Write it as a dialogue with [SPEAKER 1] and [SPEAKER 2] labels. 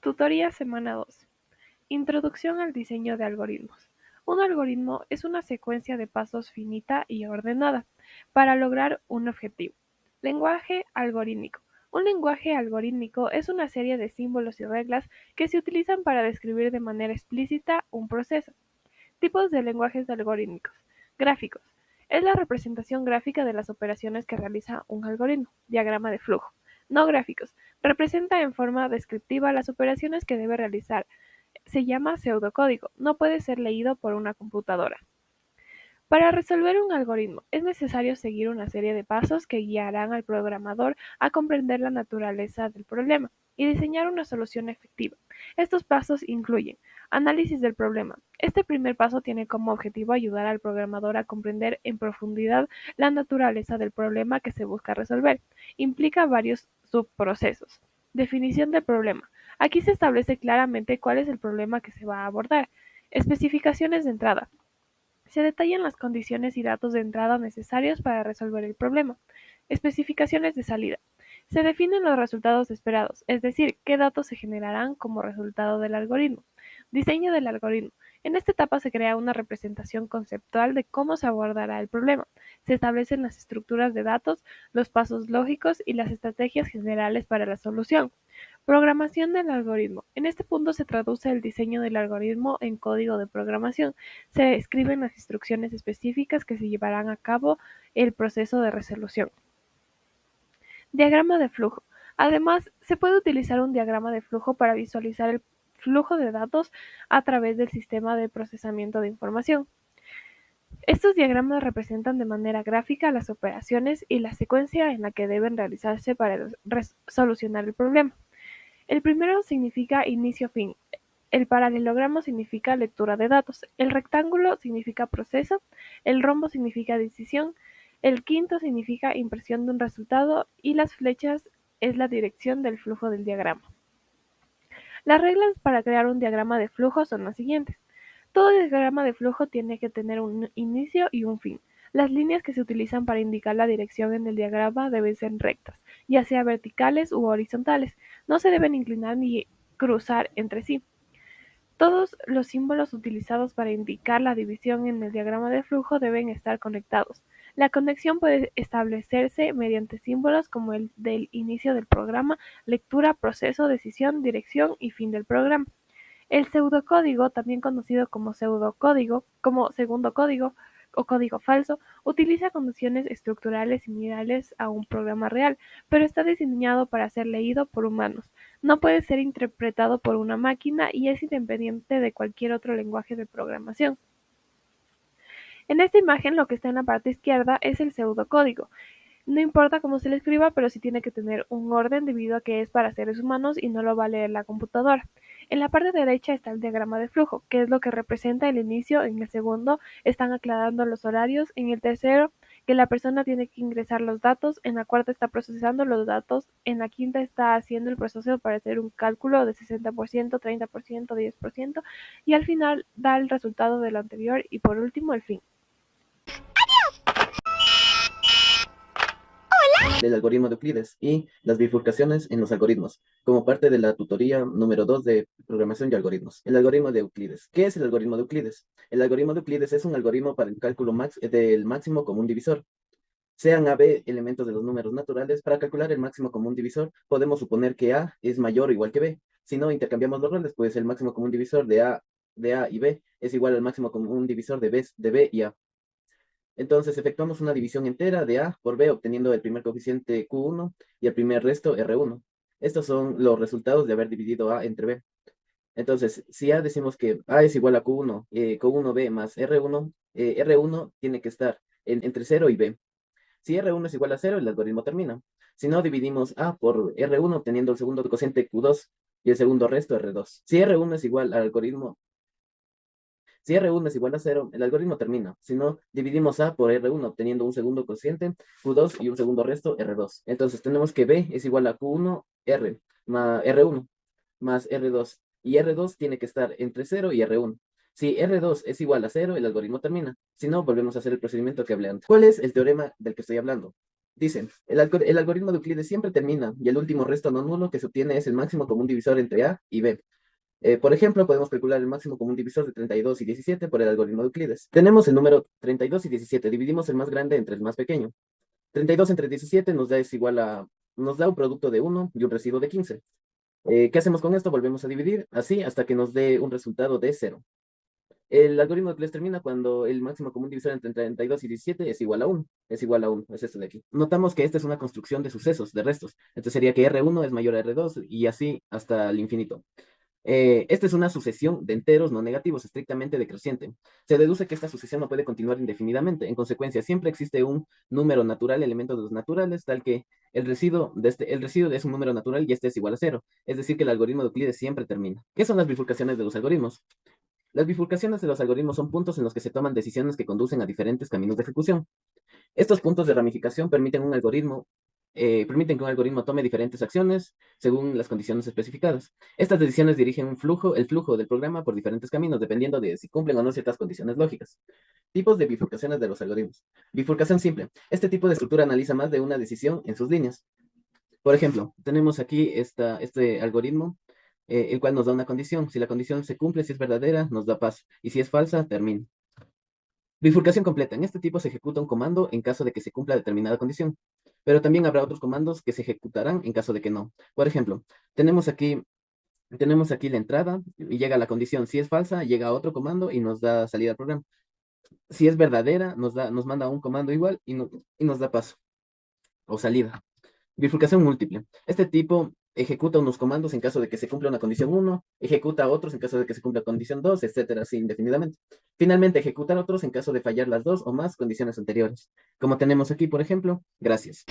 [SPEAKER 1] Tutoría semana 2. Introducción al diseño de algoritmos. Un algoritmo es una secuencia de pasos finita y ordenada para lograr un objetivo. Lenguaje algorítmico. Un lenguaje algorítmico es una serie de símbolos y reglas que se utilizan para describir de manera explícita un proceso. Tipos de lenguajes algorítmicos. Gráficos. Es la representación gráfica de las operaciones que realiza un algoritmo. Diagrama de flujo. No gráficos. Representa en forma descriptiva las operaciones que debe realizar. Se llama pseudocódigo. No puede ser leído por una computadora. Para resolver un algoritmo es necesario seguir una serie de pasos que guiarán al programador a comprender la naturaleza del problema y diseñar una solución efectiva. Estos pasos incluyen análisis del problema. Este primer paso tiene como objetivo ayudar al programador a comprender en profundidad la naturaleza del problema que se busca resolver. Implica varios subprocesos. Definición del problema. Aquí se establece claramente cuál es el problema que se va a abordar. Especificaciones de entrada. Se detallan las condiciones y datos de entrada necesarios para resolver el problema. Especificaciones de salida. Se definen los resultados esperados, es decir, qué datos se generarán como resultado del algoritmo. Diseño del algoritmo. En esta etapa se crea una representación conceptual de cómo se abordará el problema. Se establecen las estructuras de datos, los pasos lógicos y las estrategias generales para la solución. Programación del algoritmo. En este punto se traduce el diseño del algoritmo en código de programación. Se escriben las instrucciones específicas que se llevarán a cabo el proceso de resolución. Diagrama de flujo. Además, se puede utilizar un diagrama de flujo para visualizar el flujo de datos a través del sistema de procesamiento de información. Estos diagramas representan de manera gráfica las operaciones y la secuencia en la que deben realizarse para solucionar el problema. El primero significa inicio-fin. El paralelogramo significa lectura de datos. El rectángulo significa proceso. El rombo significa decisión. El quinto significa impresión de un resultado y las flechas es la dirección del flujo del diagrama. Las reglas para crear un diagrama de flujo son las siguientes. Todo diagrama de flujo tiene que tener un inicio y un fin. Las líneas que se utilizan para indicar la dirección en el diagrama deben ser rectas, ya sea verticales u horizontales. No se deben inclinar ni cruzar entre sí. Todos los símbolos utilizados para indicar la división en el diagrama de flujo deben estar conectados. La conexión puede establecerse mediante símbolos como el del inicio del programa, lectura, proceso, decisión, dirección y fin del programa. El pseudocódigo, también conocido como pseudocódigo, como segundo código o código falso, utiliza condiciones estructurales similares a un programa real, pero está diseñado para ser leído por humanos. No puede ser interpretado por una máquina y es independiente de cualquier otro lenguaje de programación. En esta imagen lo que está en la parte izquierda es el pseudocódigo. No importa cómo se le escriba, pero sí tiene que tener un orden debido a que es para seres humanos y no lo va a leer la computadora. En la parte derecha está el diagrama de flujo, que es lo que representa el inicio. En el segundo están aclarando los horarios. En el tercero, que la persona tiene que ingresar los datos. En la cuarta está procesando los datos. En la quinta está haciendo el proceso para hacer un cálculo de 60%, 30%, 10%. Y al final da el resultado de lo anterior y por último el fin.
[SPEAKER 2] Del algoritmo de Euclides y las bifurcaciones en los algoritmos, como parte de la tutoría número 2 de programación y algoritmos. El algoritmo de Euclides. ¿Qué es el algoritmo de Euclides? El algoritmo de Euclides es un algoritmo para el cálculo del máximo común divisor. Sean A, B elementos de los números naturales, para calcular el máximo común divisor, podemos suponer que A es mayor o igual que B. Si no intercambiamos los roles, pues el máximo común divisor de A y B es igual al máximo común divisor de B y A. Entonces efectuamos una división entera de A por B, obteniendo el primer coeficiente Q1 y el primer resto R1. Estos son los resultados de haber dividido A entre B. Entonces, si A decimos que A es igual a Q1, Q1B más R1, R1 tiene que estar entre 0 y B. Si R1 es igual a 0, el algoritmo termina. Si no, dividimos A por R1, obteniendo el segundo cociente Q2 y el segundo resto R2. Si R1 es igual al algoritmo Si R1 es igual a 0, el algoritmo termina. Si no, dividimos A por R1, obteniendo un segundo cociente, Q2 y un segundo resto, R2. Entonces tenemos que B es igual a Q1, R, más R1, más R2. Y R2 tiene que estar entre 0 y R1. Si R2 es igual a 0, el algoritmo termina. Si no, volvemos a hacer el procedimiento que hablé antes. ¿Cuál es el teorema del que estoy hablando? Dice, el algoritmo de Euclides siempre termina y el último resto no nulo que se obtiene es el máximo común divisor entre A y B. Por ejemplo, podemos calcular el máximo común divisor de 32 y 17 por el algoritmo de Euclides. Tenemos el número 32 y 17, dividimos el más grande entre el más pequeño. 32 entre 17 nos da un producto de 1 y un residuo de 15. ¿Qué hacemos con esto? Volvemos a dividir así hasta que nos dé un resultado de 0. El algoritmo de Euclides termina cuando el máximo común divisor entre 32 y 17 es igual a 1. Es igual a 1, es este de aquí. Notamos que esta es una construcción de sucesos, de restos. Entonces sería que R1 es mayor a R2 y así hasta el infinito. Esta es una sucesión de enteros no negativos, estrictamente decreciente. Se deduce que esta sucesión no puede continuar indefinidamente. En consecuencia, siempre existe un número natural, elemento de los naturales, tal que el residuo es un número natural y este es igual a 0. Es decir, que el algoritmo de Euclides siempre termina. ¿Qué son las bifurcaciones de los algoritmos? Las bifurcaciones de los algoritmos son puntos en los que se toman decisiones que conducen a diferentes caminos de ejecución. Estos puntos de ramificación permiten que un algoritmo tome diferentes acciones según las condiciones especificadas. Estas decisiones dirigen el flujo del programa por diferentes caminos, dependiendo de si cumplen o no ciertas condiciones lógicas. Tipos de bifurcaciones de los algoritmos. Bifurcación simple. Este tipo de estructura analiza más de una decisión en sus líneas. Por ejemplo, tenemos aquí este algoritmo, el cual nos da una condición. Si la condición se cumple, si es verdadera, nos da paso. Y si es falsa, termina. Bifurcación completa. En este tipo se ejecuta un comando en caso de que se cumpla determinada condición. Pero también habrá otros comandos que se ejecutarán en caso de que no. Por ejemplo, tenemos aquí la entrada y llega la condición. Si es falsa, llega otro comando y nos da salida al programa. Si es verdadera, nos manda un comando igual y nos da paso o salida. Bifurcación múltiple. Este tipo ejecuta unos comandos en caso de que se cumpla una condición 1, ejecuta otros en caso de que se cumpla condición 2, etcétera, así indefinidamente. Finalmente, ejecutar otros en caso de fallar las dos o más condiciones anteriores. Como tenemos aquí, por ejemplo, gracias.